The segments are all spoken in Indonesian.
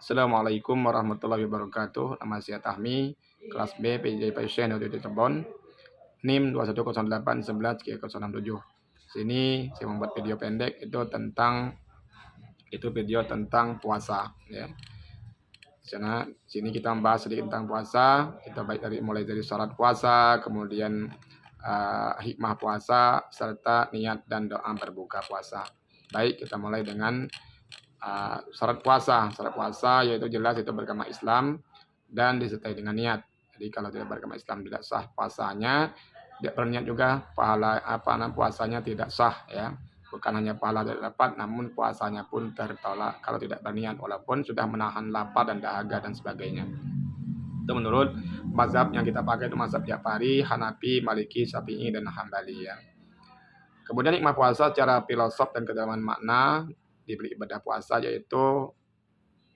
Assalamualaikum warahmatullahi wabarakatuh. Nama saya Tahmi, kelas B PJ Pasien untuk Cirebon, NIM 210811G067. Sini saya membuat video pendek video tentang puasa ya. Sini kita membahas sedikit tentang puasa. Kita mulai dari syarat puasa, kemudian hikmah puasa serta niat dan doa berbuka puasa. Baik, kita mulai dengan syarat puasa. Syarat puasa yaitu jelas itu beragama Islam dan disertai dengan niat. Jadi kalau tidak beragama Islam tidak sah puasanya, tidak berniat juga puasanya tidak sah ya. Bukan hanya pahala tidak dapat, namun puasanya pun tertolak kalau tidak berniat walaupun sudah menahan lapar dan dahaga dan sebagainya. Itu menurut mazhab yang kita pakai itu mazhab Ja'fari, Hanafi, Maliki, Syafi'i dan Hambali ya. Kemudian hikmah puasa secara filosof dan kedalaman makna diberi ibadah puasa yaitu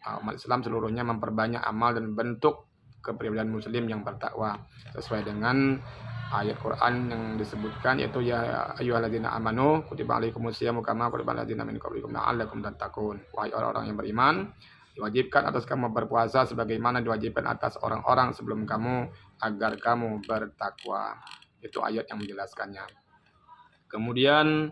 umat Islam seluruhnya memperbanyak amal dan bentuk kepribadian muslim yang bertakwa sesuai dengan ayat Quran yang disebutkan yaitu ya ayyuhalladzina amanu kutiba alaikumusyamu kama kutiba alal ladzina min qablikum la'allakum tattaqun. Wahai orang-orang yang beriman, diwajibkan atas kamu berpuasa sebagaimana diwajibkan atas orang-orang sebelum kamu agar kamu bertakwa. Itu ayat yang menjelaskannya. Kemudian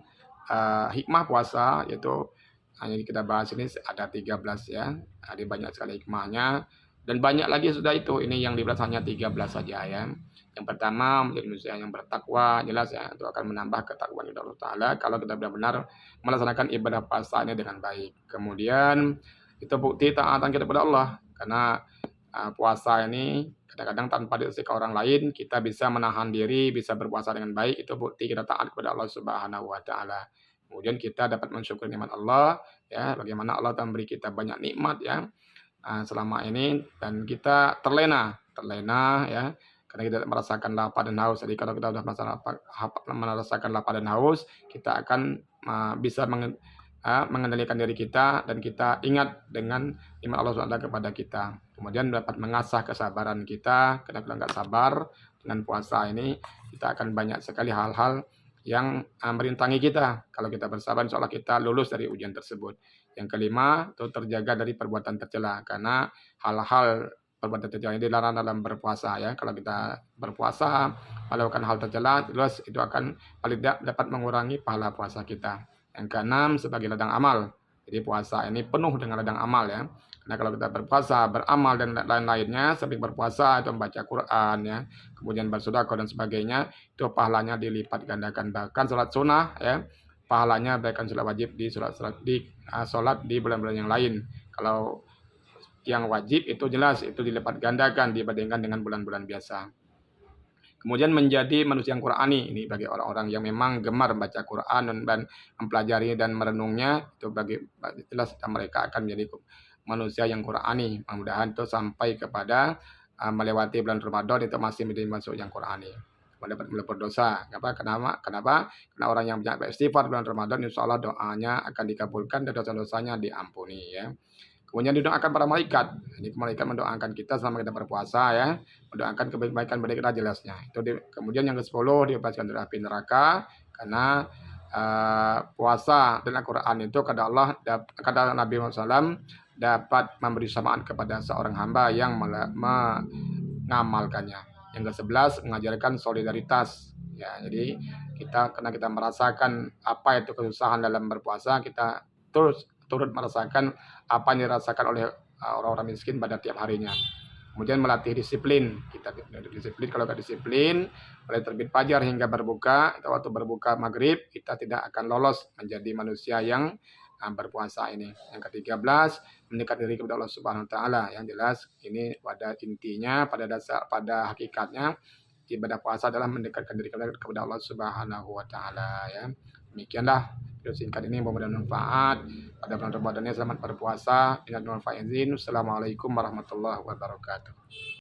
hikmah puasa yaitu hanya kita bahas ini ada 13 ya. Ada banyak sekali hikmahnya dan banyak lagi sudah itu. Ini yang dibahas hanya 13 saja ya. Yang pertama menjadi manusia yang bertakwa, jelas ya, itu akan menambah ketakwaan kepada Allah Ta'ala kalau kita benar-benar melaksanakan ibadah puasa ini dengan baik. Kemudian itu bukti taatan kita kepada Allah karena puasa ini kadang-kadang tanpa diusik orang lain kita bisa menahan diri, bisa berpuasa dengan baik, itu bukti kita taat kepada Allah Subhanahu wa Ta'ala. Kemudian kita dapat mensyukuri nikmat Allah ya, bagaimana Allah telah memberi kita banyak nikmat ya selama ini dan kita terlena ya karena kita merasakan lapar dan haus. Jadi kalau kita sudah merasakan lapar dan haus, kita akan bisa mengendalikan diri kita dan kita ingat dengan nikmat Allah SWT kepada kita. Kemudian dapat mengasah kesabaran kita karena kita nggak sabar dengan puasa ini, kita akan banyak sekali hal-hal yang merintangi kita. Kalau kita bersabar, insya Allah kita lulus dari ujian tersebut. Yang kelima, itu terjaga dari perbuatan tercela. Karena hal-hal perbuatan tercela ini dilarang dalam berpuasa ya. Kalau kita berpuasa, melakukan hal tercela, jelas itu akan paling tidak dapat mengurangi pahala puasa kita. Yang keenam, sebagai ladang amal. Jadi puasa ini penuh dengan ladang amal ya. Karena kalau kita berpuasa, beramal dan lain-lainnya, sambil berpuasa itu membaca Quran ya, kemudian bersedekah dan sebagainya, itu pahalanya dilipat gandakan. Bahkan sholat sunnah ya, pahalanya bahkan sholat wajib di sholat di bulan-bulan yang lain. Kalau yang wajib itu jelas itu dilipat gandakan dibandingkan dengan bulan-bulan biasa. Kemudian menjadi manusia yang Qur'ani, ini bagi orang-orang yang memang gemar membaca Quran dan mempelajari dan merenungnya, itu jelas mereka akan menjadi manusia yang Qur'ani. Mudah-mudahan itu sampai kepada melewati bulan Ramadan itu masih menjadi manusia yang Qur'ani, mendapat meliput dosa. Kenapa? Karena orang yang banyak beristighfar bulan Ramadan, insya Allah doanya akan dikabulkan dan dosa-dosanya diampuni ya. Kemudian didoakan para malaikat. Ini malaikat mendoakan kita selama kita berpuasa ya, mendoakan kebaikan bagi kita jelasnya. Kemudian yang ke-10 dibebaskan dari api neraka karena puasa dan Al-Quran itu kata Nabi Muhammad SAW dapat memberi syafaat kepada seorang hamba yang mengamalkannya. Yang ke-11 mengajarkan solidaritas ya. Jadi karena kita merasakan apa itu kesusahan dalam berpuasa, kita turut merasakan apa yang dirasakan oleh orang-orang miskin pada tiap harinya. Kemudian melatih disiplin. Kita disiplin, kalau nggak disiplin, mulai terbit fajar hingga berbuka, atau waktu berbuka maghrib, kita tidak akan lolos menjadi manusia yang berpuasa ini. Yang ke-13, mendekat diri kepada Allah Subhanahu wa Ta'ala. Yang jelas ini pada intinya, pada hakikatnya ibadah puasa adalah mendekatkan diri kepada Allah Subhanahu wa Ta'ala ya. Demikianlah video singkat ini, mudah-mudahan bermanfaat. Pada bulan Ramadan ini selamat berpuasa. Ingat bermanfaat izin. Assalamualaikum warahmatullahi wabarakatuh.